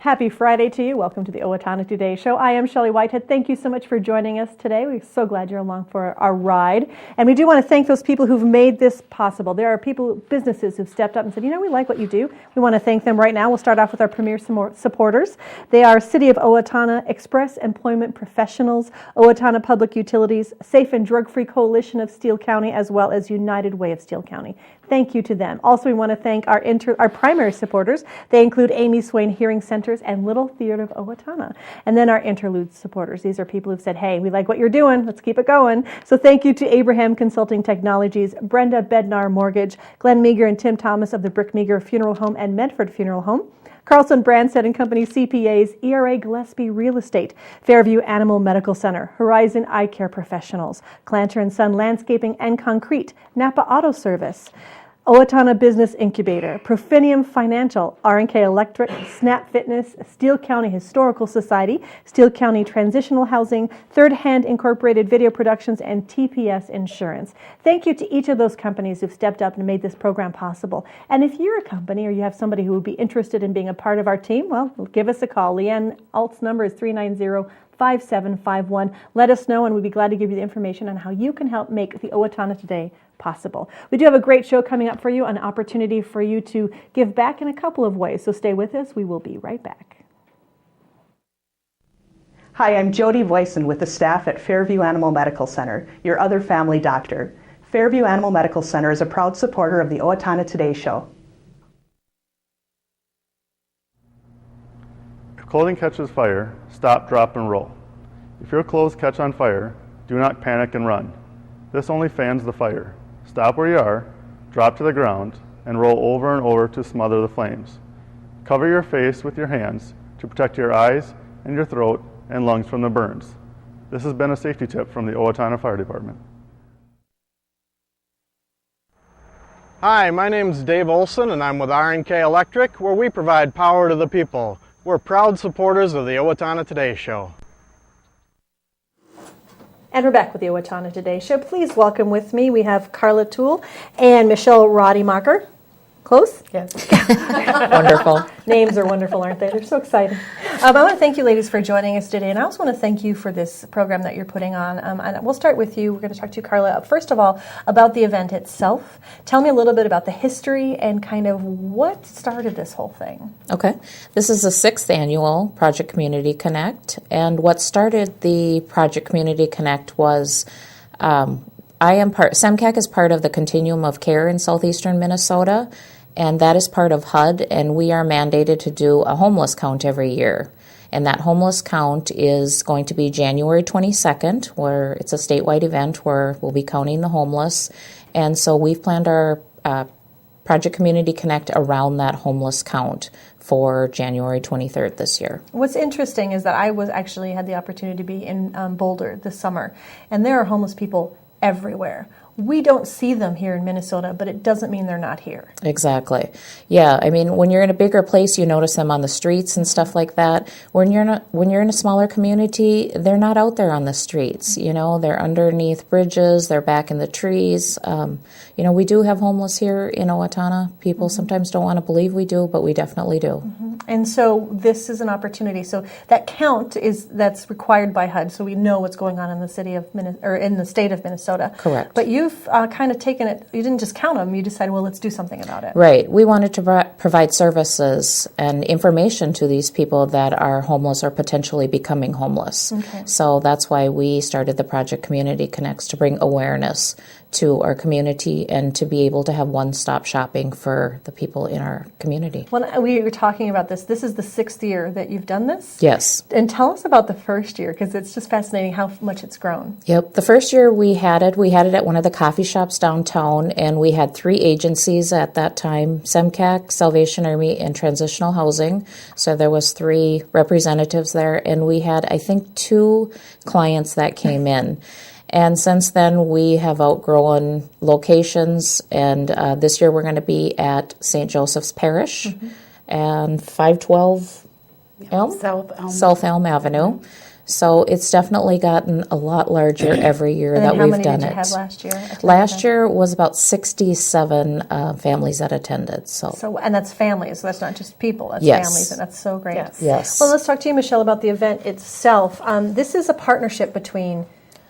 Happy Friday to you. Welcome to the Owatonna Today Show. I am Shelley Whitehead. Thank you so much for joining us today. We're so glad you're along for our ride. And we do want to thank those people who've made this possible. There are people, businesses who've stepped up and said, you know, we like what you do. We want to thank them right now. We'll start off with our premier supporters. They are City of Owatonna Express Employment Professionals, Owatonna Public Utilities, Safe and Drug-Free Coalition of Steele County, as well as United Way of Steele County. Thank you to them. Also, we want to thank our primary supporters. They include Amy Swain Hearing Centers and Little Theater of Owatonna. And then our interlude supporters. These are people who've said, hey, we like what you're doing. Let's keep it going. So thank you to Abraham Consulting Technologies, Brenda Bednar Mortgage, Glenn Meager and Tim Thomas of the Brick Meager Funeral Home and Medford Funeral Home, Carlson Branstead and Company CPAs, ERA Gillespie Real Estate, Fairview Animal Medical Center, Horizon Eye Care Professionals, Clanter & Son Landscaping and Concrete, Napa Auto Service, Owatonna Business Incubator, Profinium Financial, R&K Electric, Snap Fitness, Steele County Historical Society, Steele County Transitional Housing, Third Hand Incorporated Video Productions, and TPS Insurance. Thank you to each of those companies who've stepped up and made this program possible. And if you're a company or you have somebody who would be interested in being a part of our team, well, give us a call. Leanne Alt's number is 390-5751. Let us know, and we'd be glad to give you the information on how you can help make the Owatonna Today possible. We do have a great show coming up for you, an opportunity for you to give back in a couple of ways. So stay with us. We will be right back. Hi, I'm Jody Voisin with the staff at Fairview Animal Medical Center, your other family doctor. Fairview Animal Medical Center is a proud supporter of the Owatonna Today Show. If clothing catches fire, stop, drop, and roll. If your clothes catch on fire, do not panic and run. This only fans the fire. Stop where you are, drop to the ground, and roll over and over to smother the flames. Cover your face with your hands to protect your eyes and your throat and lungs from the burns. This has been a safety tip from the Owatonna Fire Department. Hi, my name is Dave Olson and I'm with R&K Electric, where we provide power to the people. We're proud supporters of the Owatonna Today Show. And we're back with the Owatonna Today Show. Please welcome with me, we have Karla Tull and Michele Rademaker. Close? Yes. Wonderful. Names are wonderful, aren't they? They're so exciting. I want to thank you, ladies, for joining us today. And I also want to thank you for this program that you're putting on. And we'll start with you. We're going to talk to you, Karla. First of all, about the event itself. Tell me a little bit about the history and kind of what started this whole thing. Okay. This is the 6th annual Project Community Connect. And what started the Project Community Connect was Semcac is part of the Continuum of Care in southeastern Minnesota. And that is part of HUD, and we are mandated to do a homeless count every year. And that homeless count is going to be January 22nd, where it's a statewide event where we'll be counting the homeless. And so we've planned our Project Community Connect around that homeless count for January 23rd this year. What's interesting is that I had the opportunity to be in Boulder this summer, and there are homeless people everywhere. We don't see them here in Minnesota, but it doesn't mean they're not here. Exactly. Yeah, I mean, when you're in a bigger place, you notice them on the streets and stuff like that. When you're in a smaller community, they're not out there on the streets. You know, they're underneath bridges, they're back in the trees. We do have homeless here in Owatonna. People sometimes don't want to believe we do, but we definitely do. Mm-hmm. And so this is an opportunity. So that count that's required by HUD, so we know what's going on in the city of in the state of Minnesota. Correct. But you've kind of taken it. You didn't just count them. You decided, well, let's do something about it. Right. We wanted to provide services and information to these people that are homeless or potentially becoming homeless. Okay. So that's why we started the Project Community Connects, to bring awareness to our community and to be able to have one-stop shopping for the people in our community. When we were talking about this is the 6th year that you've done this? Yes. And tell us about the first year, because it's just fascinating how much it's grown. Yep. The first year we had it at one of the coffee shops downtown, and we had 3 agencies at that time: Semcac, Salvation Army, and Transitional Housing. So there was 3 representatives there, and we had, I think, 2 clients that came in. And since then, we have outgrown locations, and this year we're going to be at St. Joseph's Parish and 512 South Elm Avenue. So it's definitely gotten a lot larger every year And that then how we've many done did you it. have last year? Last year was about 67 families that attended. So, and that's families, so that's not just people, that's Yes. families, and that's so great. Yes. Well, let's talk to you, Michelle, about the event itself. This is a partnership between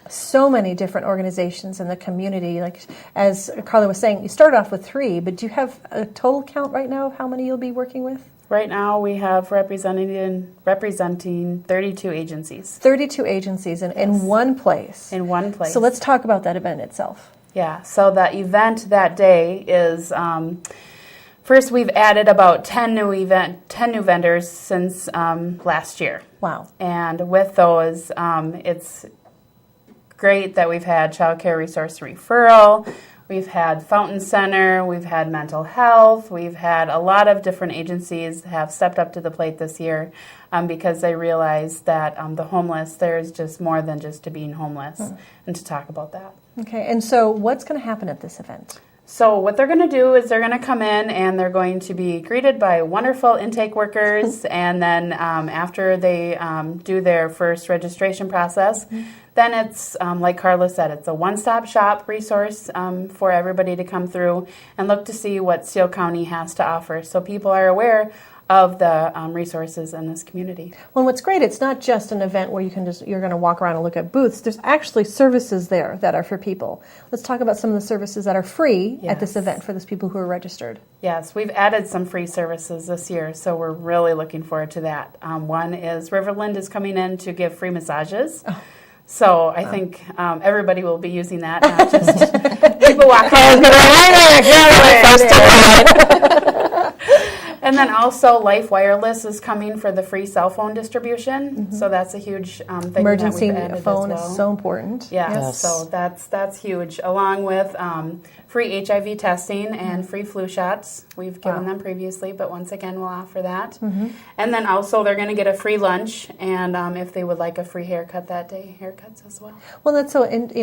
so many different organizations in the community. Like, as Karla was saying, you started off with 3, but do you have a total count right now of how many you'll be working with? Right now, we have representing 32 agencies. 32 agencies in one place. In one place. So let's talk about that event itself. Yeah, so the event that day is, first we've added about 10 new vendors since last year. Wow. And with those, it's great that we've had Child Care Resource Referral, we've had Fountain Center, we've had mental health, we've had a lot of different agencies have stepped up to the plate this year because they realize that the homeless, there's just more than just to being homeless, and to talk about that. Okay, and so what's going to happen at this event? So what they're going to do is they're going to come in and they're going to be greeted by wonderful intake workers, and then after they do their first registration process, then it's, like Karla said, it's a one-stop shop resource for everybody to come through and look to see what Steele County has to offer, so people are aware of the resources in this community. Well, and what's great, it's not just an event where you're going to walk around and look at booths. There's actually services there that are for people. Let's talk about some of the services that are free at this event for those people who are registered. Yes, we've added some free services this year, so we're really looking forward to that. One is Riverland is coming in to give free massages. Oh. So I think everybody will be using that, not just people walking in. And then also Life Wireless is coming for the free cell phone distribution. So that's a huge thing. Emergency that we've added phone as well. is so important. Yes, so that's huge. Along with free HIV testing and free flu shots. We've given them previously, but once again we'll offer that. And then also they're going to get a free lunch, and if they would like a free haircut that day, haircuts as well. Well, that's so, and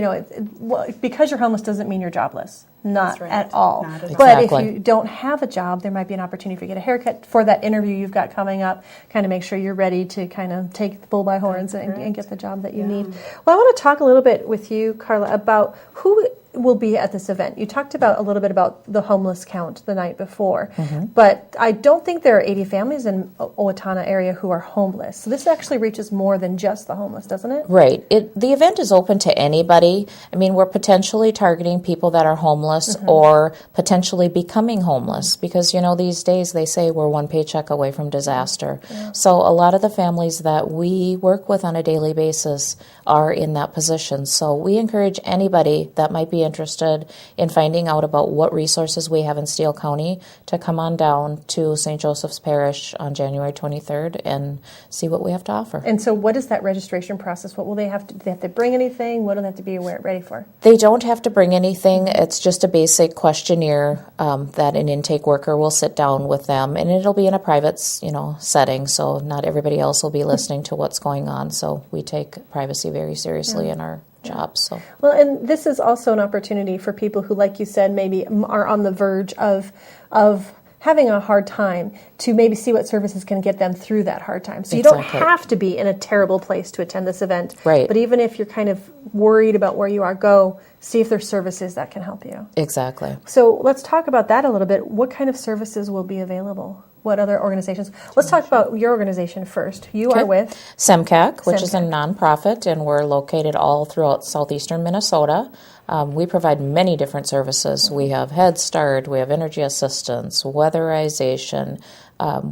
because you're homeless doesn't mean you're jobless. Not right. at all. Not at all. But Exactly. if you don't have a job, there might be an opportunity for you to get a haircut for that interview you've got coming up, kind of make sure you're ready to kind of take the bull by horns and get the job that you need. Well, I want to talk a little bit with you, Karla, about who will be at this event. You talked about a little bit about the homeless count the night before, but I don't think there are 80 families in Owatonna area who are homeless. So this actually reaches more than just the homeless, doesn't it? Right. The event is open to anybody. I mean, we're potentially targeting people that are homeless or potentially becoming homeless because, these days they say we're one paycheck away from disaster. So a lot of the families that we work with on a daily basis are in that position. So we encourage anybody that might be interested in finding out about what resources we have in Steele County to come on down to St. Joseph's Parish on January 23rd and see what we have to offer. And so what is that registration process? What will they have to, do they have to bring anything? What do they have to be ready for? They don't have to bring anything. It's just a basic questionnaire that an intake worker will sit down with them, and it'll be in a private, setting, so not everybody else will be listening to what's going on. So we take privacy very seriously in our jobs. So. Well, and this is also an opportunity for people who, like you said, maybe are on the verge of having a hard time to maybe see what services can get them through that hard time. So you don't have to be in a terrible place to attend this event. Right. But even if you're kind of worried about where you are, go see if there's services that can help you. Exactly. So let's talk about that a little bit. What kind of services will be available? What other organizations? Let's talk about your organization first. You are with? Semcac, which is a Semcac. nonprofit, and we're located all throughout southeastern Minnesota. We provide many different services. We have Head Start, we have energy assistance, weatherization.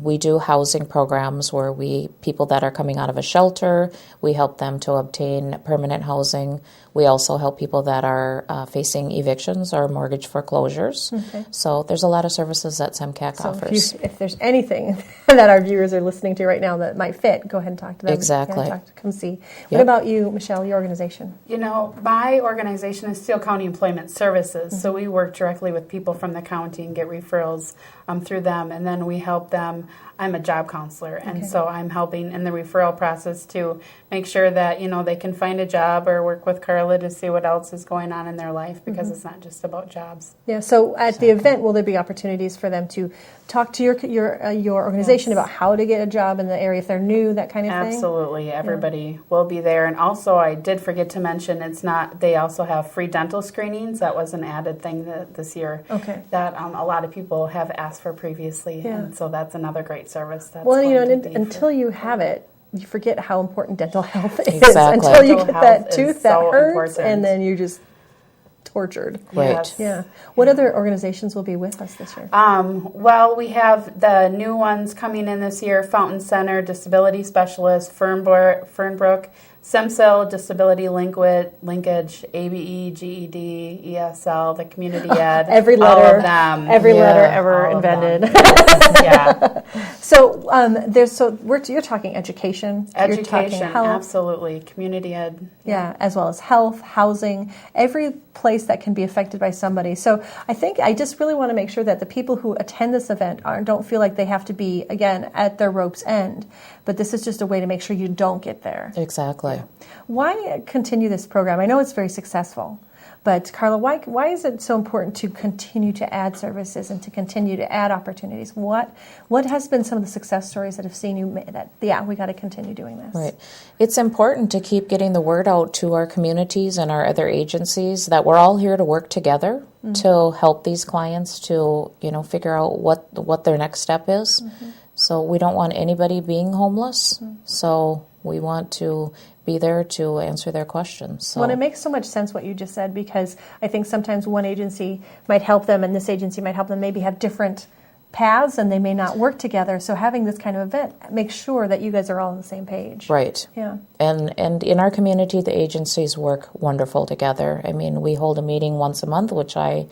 We do housing programs where people that are coming out of a shelter, we help them to obtain permanent housing. We also help people that are facing evictions or mortgage foreclosures. Okay. So there's a lot of services that Semcac offers. If there's anything that our viewers are listening to right now that might fit, go ahead and talk to them. Exactly. Come see. What about you, Michelle, your organization? My organization is Steele County Employment Services, so we work directly with people from the county and get referrals through them, and then we help them them, I'm a job counselor, and so I'm helping in the referral process to make sure that, they can find a job or work with Karla to see what else is going on in their life, because it's not just about jobs. Yeah, so at the event, will there be opportunities for them to talk to your organization about how to get a job in the area if they're new, that kind of thing? Absolutely. Everybody will be there. And also, I did forget to mention, they also have free dental screenings. That was an added thing this year that a lot of people have asked for previously. Yeah. And so that's another great service. That's until you have it, you forget how important dental health is. Exactly. Until you get that tooth that hurts, and then you're just tortured. Right. Yes. Yeah. What other organizations will be with us this year? Well, we have the new ones coming in this year: Fountain Center, Disability Specialist, Fernbrook, SEMSIL, Disability Linkage, ABE, GED, ESL, the Community Ed. Every letter, all of them. Every letter ever invented. Yeah. So you're talking education. You're talking health. Absolutely. Community Ed. Yeah, as well as health, housing, every place that can be affected by somebody. So I just really want to make sure that the people who attend this event don't feel like they have to be, again, at their rope's end. But this is just a way to make sure you don't get there. Exactly. Why continue this program? I know it's very successful. But Karla, why is it so important to continue to add services and to continue to add opportunities? What has been some of the success stories that have seen you we got to continue doing this? Right. It's important to keep getting the word out to our communities and our other agencies that we're all here to work together to help these clients to, figure out what their next step is. So we don't want anybody being homeless. So we want to be there to answer their questions. So. Well, it makes so much sense what you just said, because I think sometimes one agency might help them and this agency might help them maybe have different paths and they may not work together. So having this kind of event makes sure that you guys are all on the same page. Right. Yeah. And in our community, the agencies work wonderful together. I mean, we hold a meeting once a month, which I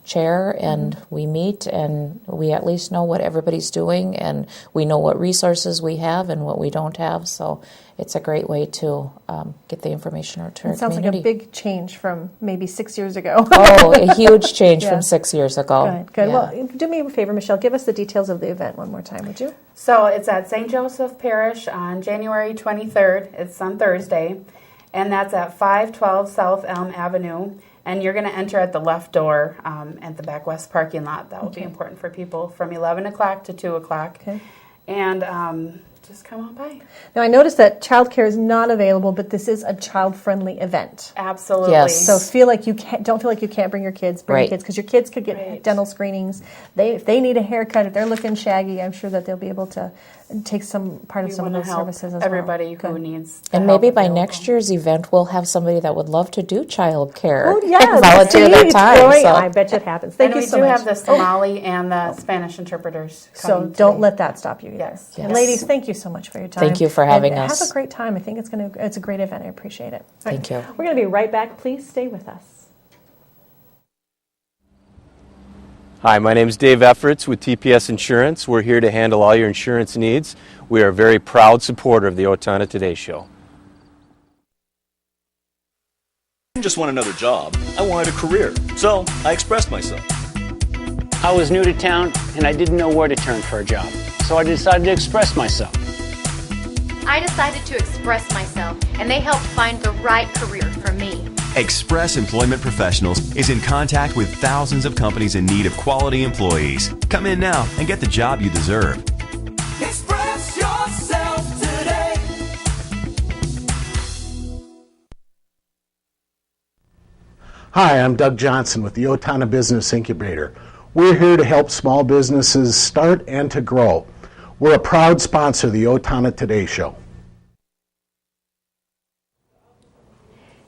chair, and we meet and we at least know what everybody's doing and we know what resources we have and what we don't have. So it's a great way to get the information out to our community. It sounds like a big change from maybe 6 years ago. Oh, a huge change from 6 years ago. Good. Yeah. Well, do me a favor, Michelle. Give us the details of the event one more time, would you? So it's at St. Joseph Parish on January 23rd. It's on Thursday. And that's at 512 South Elm Avenue. And you're going to enter at the left door at the back west parking lot. That will be important for people from 11 o'clock to 2 o'clock. Okay. And just come on by. Now, I noticed that childcare is not available, but this is a child-friendly event. Absolutely. Yes. So don't feel like you can't bring your kids. Bring your kids, because your kids could get dental screenings. If they need a haircut, if they're looking shaggy, I'm sure that they'll be able to take some part of some of those services as everybody well. who needs and maybe by next year's event we'll have somebody that would love to do child care. Oh yeah, volunteer their time. So. I bet you it happens. Thank you so much. We do have the Somali and the Spanish interpreters coming so don't let that stop you either. Yes. And ladies, thank you so much for your time. Thank you for having us. Have a great time. I think it's a great event. I appreciate it. Thank you. We're going to be right back. Please stay with us. Hi, my name is Dave Efforts with TPS Insurance. We're here to handle all your insurance needs. We are a very proud supporter of the Owatonna Today Show. I didn't just want another job, I wanted a career, so I expressed myself. I was new to town and I didn't know where to turn for a job, so I decided to express myself. I decided to express myself, and they helped find the right career for me. Express Employment Professionals is in contact with thousands of companies in need of quality employees. Come in now and get the job you deserve. Express yourself today. Hi, I'm Doug Johnson with the Owatonna Business Incubator. We're here to help small businesses start and to grow. We're a proud sponsor of the Owatonna Today Show.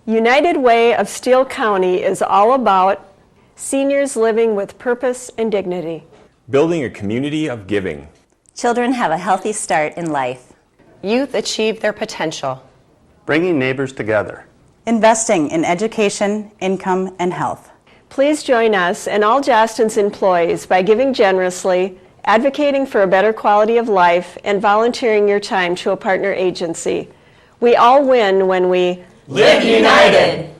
United Way of Steele County is all about seniors living with purpose and dignity. Building a community of giving. Children have a healthy start in life. Youth achieve their potential. Bringing neighbors together. Investing in education, income, and health. Please join us and all Jostens employees by giving generously, advocating for a better quality of life, and volunteering your time to a partner agency. We all win when we live united.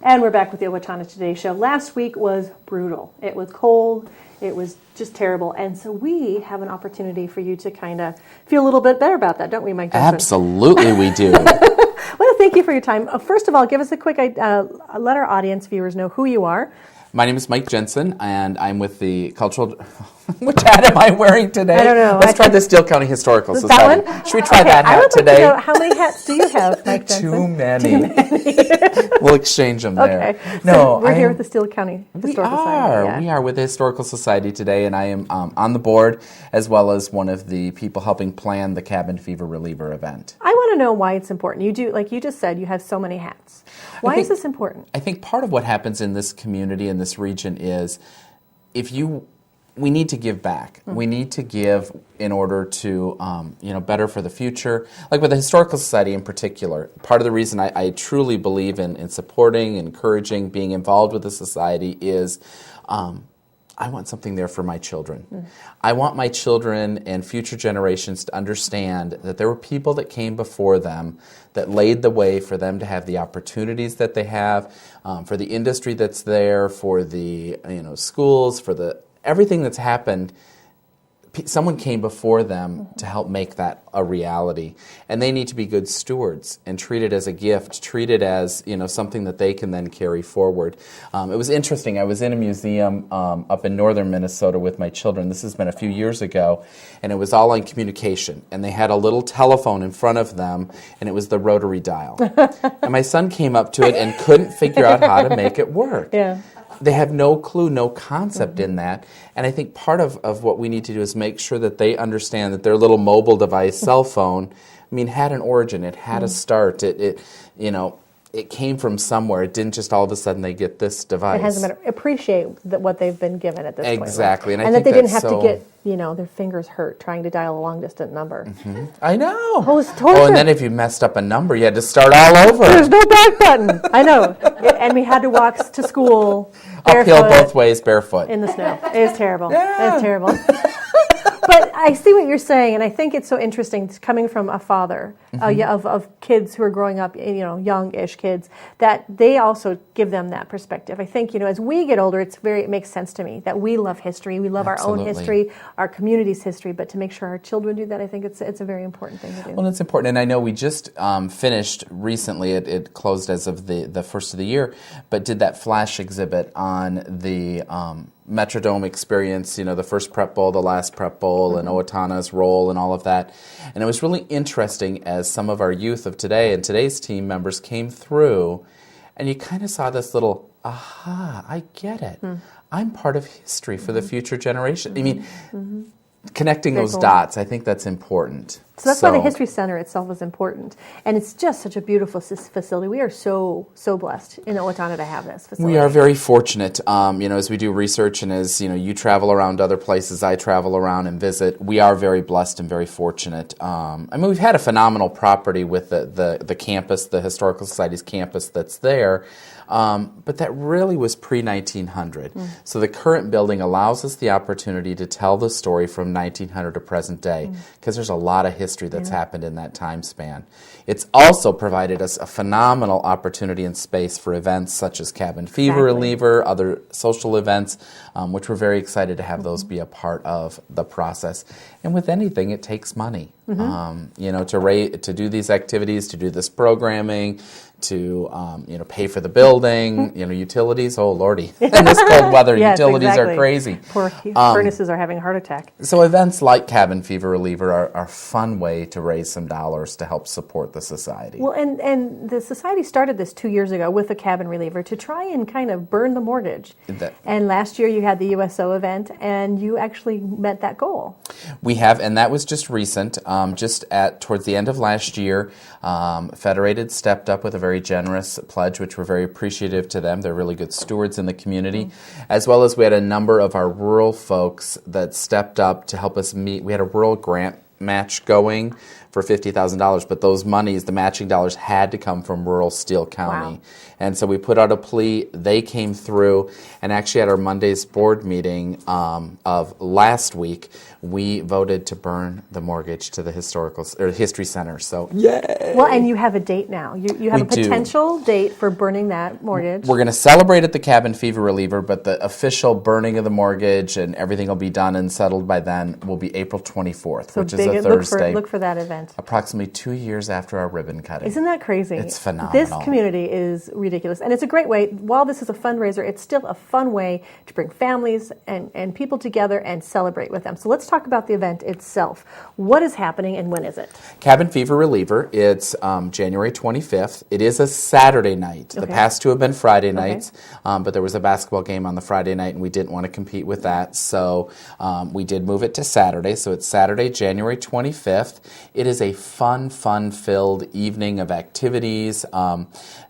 And we're back with the Owatonna Today Show. Last week was brutal. It was cold. It was just terrible. And so we have an opportunity for you to kind of feel a little bit better about that, don't we, Mike Jensen? Absolutely we do. I want to thank you for your time. First of all, give us a quick, let our audience viewers know who you are. My name is Mike Jensen, and I'm with the Cultural... Which hat am I wearing today? I don't know. Let's try the Steele County Historical That Society. one? Should we try Okay, that hat I would today? like to know, how many hats do you have, Mike Jensen? Too many. We'll exchange them there. Okay. No, so we're here with the Steele County Historical Society. Yeah. We are with the Historical Society today, and I am on the board as well as one of the people helping plan the Cabin Fever Reliever event. I want to know why it's important. You do, like you just said, you have so many hats. Why is this important? I think part of what happens in this community, in this region, is we need to give back. We need to give in order to, better for the future. Like with the Historical Society in particular, part of the reason I truly believe in supporting, encouraging, being involved with the society is I want something there for my children. I want my children and future generations to understand that there were people that came before them that laid the way for them to have the opportunities that they have, for the industry that's there, for the schools, for the everything that's happened. Someone came before them to help make that a reality, and they need to be good stewards and treat it as a gift, treat it as something that they can then carry forward. It was interesting. I was in a museum up in northern Minnesota with my children. This has been a few years ago, and it was all on communication. And they had a little telephone in front of them, and it was the rotary dial. And my son came up to it and couldn't figure out how to make it work. Yeah. They have no clue, no concept in that. And I think part of what we need to do is make sure that they understand that their little mobile device, cell phone, had an origin. It had a start. It came from somewhere. It didn't just all of a sudden they get this device. It hasn't been appreciate what they've been given at this point. Exactly. And that they didn't have to get their fingers hurt trying to dial a long distance number. I know. Oh, it's torture. And then if you messed up a number, you had to start all over. There's no back button. I know. And we had to walk to school uphill both ways, barefoot. In the snow. It was terrible. Yeah. It was terrible. But I see what you're saying, and I think it's so interesting coming from a father of kids who are growing up, young-ish kids, that they also give them that perspective. I think, as we get older, it makes sense to me that we love history. We love our own history, our community's history, but to make sure our children do that, I think it's a very important thing to do. Well, it's important, and I know we just finished recently, it closed as of the first of the year, but did that flash exhibit on the Metrodome experience, the first Prep Bowl, the last Prep Bowl, and Owatonna's role and all of that. And it was really interesting as some of our youth of today and today's team members came through, and you kind of saw this little, aha, I get it. I'm part of history for the future generation. Connecting those dots, I think that's important. So that's why the History Center itself is important. And it's just such a beautiful facility. We are so blessed in Owatonna to have this facility. We are very fortunate, as we do research and as, you travel around other places, I travel around and visit. We are very blessed and very fortunate. We've had a phenomenal property with the campus, the Historical Society's campus that's there. But that really was pre-1900. So the current building allows us the opportunity to tell the story from 1900 to present day, because there's a lot of history that's happened in that time span. It's also provided us a phenomenal opportunity and space for events such as Cabin Fever Reliever, other social events, which we're very excited to have those be a part of the process. And with anything, it takes money. To do these activities, to do this programming, to pay for the building, utilities. Oh lordy, in this cold weather, utilities are crazy. Poor furnaces are having a heart attack. So events like Cabin Fever Reliever are a fun way to raise some dollars to help support the society. Well, and the society started this 2 years ago with the Cabin Reliever to try and kind of burn the mortgage. And last year you had the USO event, and you actually met that goal. We have, and that was just recent. Towards the end of last year, Federated stepped up with a very generous pledge, which we're very appreciative to them. They're really good stewards in the community, as well as we had a number of our rural folks that stepped up to help us meet. We had a rural grant match going for $50,000, but those monies, the matching dollars, had to come from rural Steele County. Wow. And so we put out a plea. They came through, and actually at our Monday's board meeting of last week, we voted to burn the mortgage to the History Center. So yay! Well, and you have a date now. You have a potential date for burning that mortgage. We're going to celebrate at the Cabin Fever Reliever, but the official burning of the mortgage and everything will be done and settled by then will be April 24th, which is a Thursday. Look for that event. Approximately 2 years after our ribbon cutting. Isn't that crazy? It's phenomenal. This community is ridiculous. And it's a great way, while this is a fundraiser, it's still a fun way to bring families and people together and celebrate with them. So let's talk about the event itself. What is happening and when is it? Cabin Fever Reliever. It's January 25th. It is a Saturday night. The past two have been Friday nights, but there was a basketball game on the Friday night and we didn't want to compete with that. So we did move it to Saturday. So it's Saturday, January 25th. It is a fun-filled evening of activities.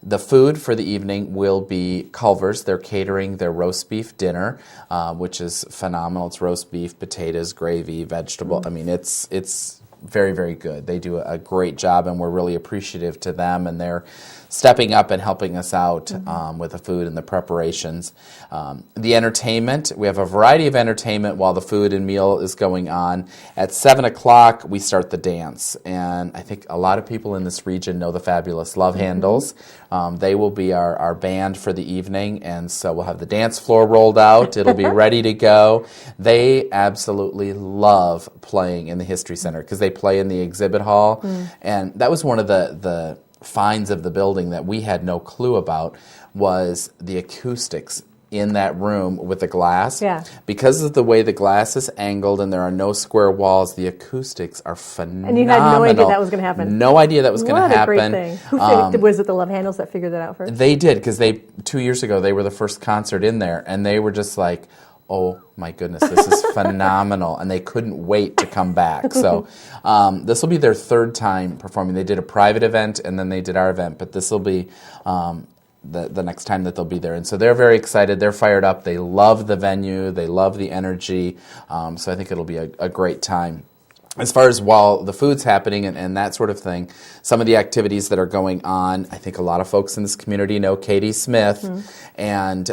The food for the evening will be Culver's. They're catering their roast beef dinner, which is phenomenal. It's roast beef, potatoes, gravy, vegetable. I mean, it's very, very good. They do a great job, and we're really appreciative to them, and they're stepping up and helping us out with the food and the preparations. The entertainment, we have a variety of entertainment while the food and meal is going on. At 7 o'clock, we start the dance, and I think a lot of people in this region know the fabulous Love Handles. They will be our band for the evening, and so we'll have the dance floor rolled out. It'll be ready to go. They absolutely love playing in the History Center because they play in the exhibit hall, and that was one of the finds of the building that we had no clue about was the acoustics in that room with the glass. Yeah. Because of the way the glass is angled and there are no square walls, the acoustics are phenomenal. And you had no idea that was going to happen. No idea that was going to happen. What a great thing. Who was it the Love Handles that figured that out first? They did, because 2 years ago, they were the first concert in there, and they were just like, oh my goodness, this is phenomenal, and they couldn't wait to come back. So this will be their third time performing. They did a private event, and then they did our event, but this will be the next time that they'll be there. And so they're very excited. They're fired up. They love the venue. They love the energy. So I think it'll be a great time. As far as while the food's happening and that sort of thing, some of the activities that are going on, I think a lot of folks in this community know Katie Smith and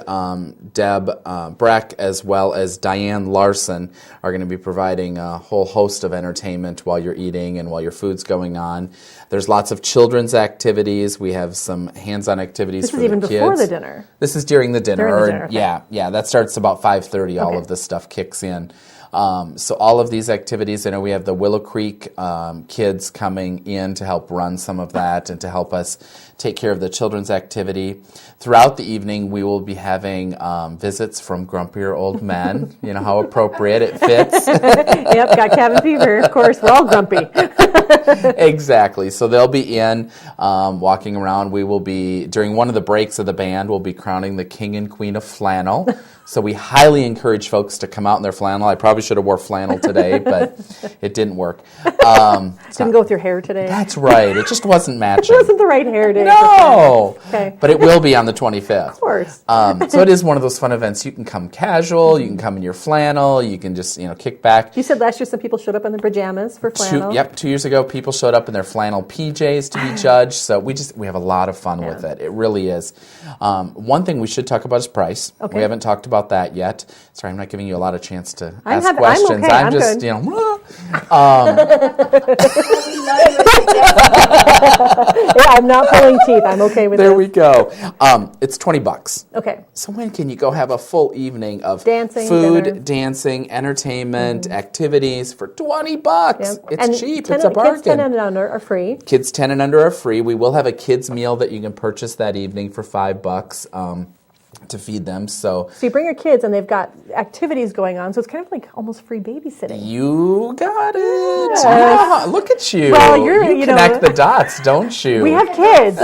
Deb Breck, as well as Diane Larson, are going to be providing a whole host of entertainment while you're eating and while your food's going on. There's lots of children's activities. We have some hands-on activities for the kids. This is even before the dinner. This is during the dinner. During the dinner, okay. Yeah, that starts about 5:30. All of this stuff kicks in. So all of these activities, I know we have the Willow Creek kids coming in to help run some of that and to help us take care of the children's activity. Throughout the evening, we will be having visits from grumpier old men. You know how appropriate it fits. Yep, got cabin fever. Of course, we're all grumpy. Exactly. So they'll be in, walking around. We will be, during one of the breaks of the band, we'll be crowning the King and Queen of Flannel. So we highly encourage folks to come out in their flannel. I probably should have wore flannel today, but it didn't work. Didn't go with your hair today. That's right. It just wasn't matching. It wasn't the right hair day. No. Okay. But it will be on the 25th. Of course. So it is one of those fun events. You can come casual. You can come in your flannel. You can just kick back. You said last year some people showed up in their pajamas for flannel. 2 years ago, people showed up in their flannel PJs to be judged. So we have a lot of fun with it. It really is. One thing we should talk about is price. Okay. We haven't talked about that yet. Sorry, I'm not giving you a lot of chance to ask questions. I'm okay. I'm just, good. I'm not pulling teeth. I'm okay with There this. we go. It's $20. Okay. So when can you go have a full evening of dancing, food, dinner, dancing, entertainment, activities for $20? Yep. It's cheap. It's a bargain. Kids 10 and under are free. Kids 10 and under are free. We will have a kids meal that you can purchase that evening for $5 to feed them. So you bring your kids and they've got activities going on, so it's kind of like almost free babysitting. You got it. Yes. Yeah, look at you. Well, you connect the dots, don't you? We have kids.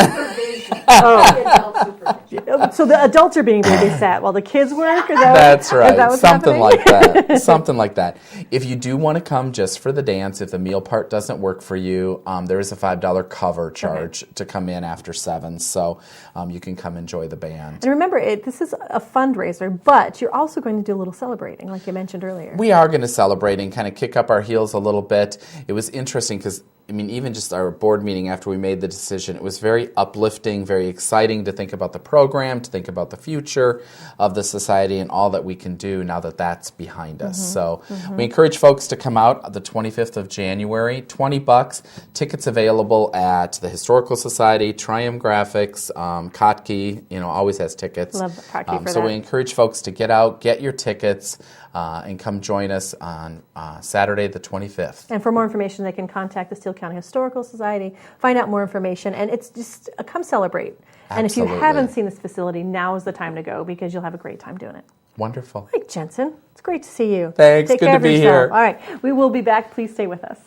So the adults are being babysat while the kids work? That's right. Is that what's Something happening? like that. Something like that. If you do want to come just for the dance, if the meal part doesn't work for you, there is a $5 cover charge to come in after 7. So you can come enjoy the band. And remember, this is a fundraiser, but you're also going to do a little celebrating, like you mentioned earlier. We are going to celebrate and kind of kick up our heels a little bit. It was interesting because, even just our board meeting after we made the decision, it was very uplifting, very exciting to think about the program, to think about the future of the society and all that we can do now that that's behind us. So we encourage folks to come out the 25th of January, $20. Tickets available at the Historical Society, Triumph Graphics, Kottke, always has tickets. Love Kottke for so that. we encourage folks to get out, get your tickets, and come join us on Saturday the 25th. And for more information, they can contact the Steele County Historical Society, find out more information, and it's just come celebrate. And if you haven't seen this facility, now is the time to go because you'll have a great time doing it. Wonderful. Mike Jensen, it's great to see you. Thanks. Take Good care to of be yourself. here. All right, we will be back. Please stay with us.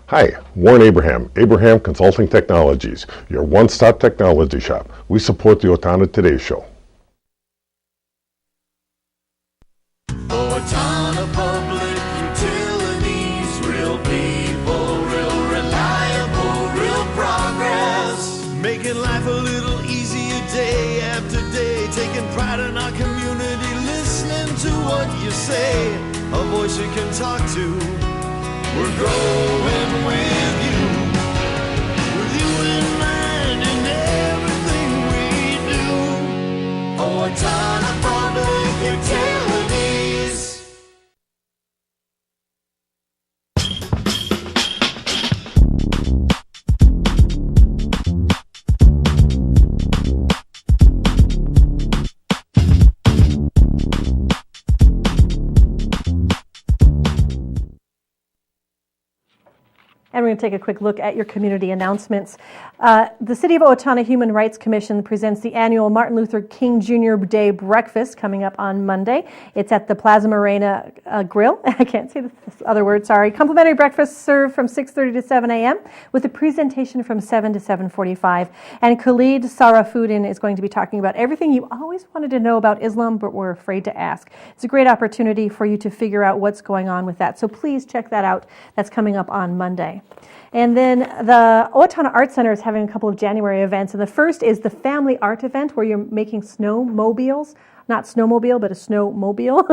Hi, Warren Abraham Consulting Technologies, your one-stop technology shop. We support the Owatonna Today Show. Owatonna Public Utilities, real people, real reliable, real progress. Making life a little easier day after day, taking pride in our community, listening to what you say, a voice you can talk to. We're growing with you in mind in everything we do. Owatonna Public Utilities. And we're going to take a quick look at your community announcements. The City of Owatonna Human Rights Commission presents the annual Martin Luther King Jr. Day Breakfast coming up on Monday. It's at the Plaza Marina Grill. I can't say the other word, sorry. Complimentary breakfast served from 6:30 to 7 a.m. with a presentation from 7 to 7:45. And Khalid Sarafoudin is going to be talking about everything you always wanted to know about Islam but were afraid to ask. It's a great opportunity for you to figure out what's going on with that. So please check that out. That's coming up on Monday. And then the Owatonna Art Center is having a couple of January events. And the first is the Family Art event where you're making snowmobiles. Not snowmobile, but a snowmobile.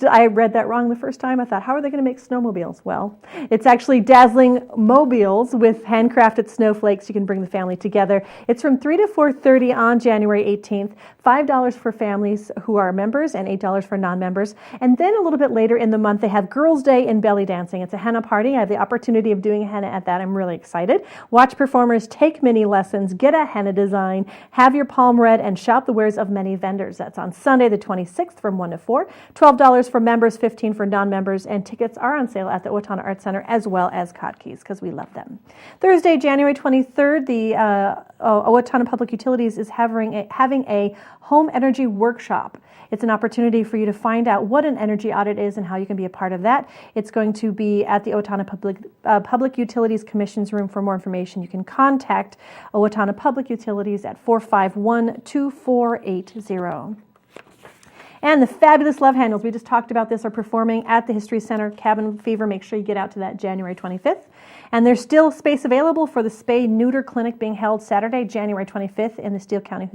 I read that wrong the first time. I thought, how are they going to make snowmobiles? Well, it's actually dazzling mobiles with handcrafted snowflakes. You can bring the family together. It's from 3 to 4:30 on January 18th. $5 for families who are members and $8 for non-members. And then a little bit later in the month, they have Girls' Day and belly dancing. It's a henna party. I have the opportunity of doing henna at that. I'm really excited. Watch performers, take mini lessons, get a henna design, have your palm read, and shop the wares of many vendors. That's on Sunday the 26th from 1 to 4. $12 for members, $15 for non-members, and tickets are on sale at the Owatonna Art Center as well as Kottke's because we love them. Thursday, January 23rd, the Owatonna Public Utilities is having a home energy workshop. It's an opportunity for you to find out what an energy audit is and how you can be a part of that. It's going to be at the Owatonna Public Utilities Commission's room. For more information, you can contact Owatonna Public Utilities at 451-2480. And the fabulous Love Handles, we just talked about this, are performing at the History Center Cabin Fever. Make sure you get out to that January 25th. And there's still space available for the Spay Neuter Clinic being held Saturday, January 25th in the Steele County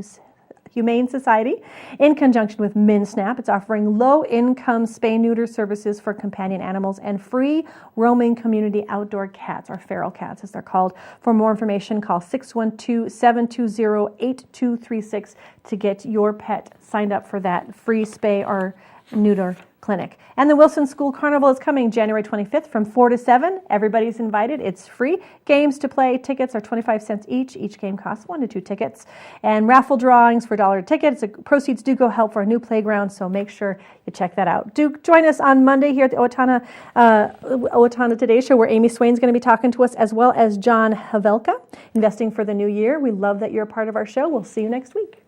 Humane Society in conjunction with MinSnap. It's offering low-income spay-neuter services for companion animals and free roaming community outdoor cats, or feral cats as they're called. For more information, call 612-720-8236 to get your pet signed up for that free spay or neuter clinic. And the Wilson School Carnival is coming January 25th from 4 to 7. Everybody's invited. It's free. Games to play. Tickets are 25 cents each. Each game costs 1 to 2 tickets. And raffle drawings for $1 tickets. Proceeds do go help for a new playground, so make sure you check that out. Do join us on Monday here at the Owatonna Today Show, where Amy Swain's going to be talking to us, as well as John Havelka, Investing for the New Year. We love that you're a part of our show. We'll see you next week.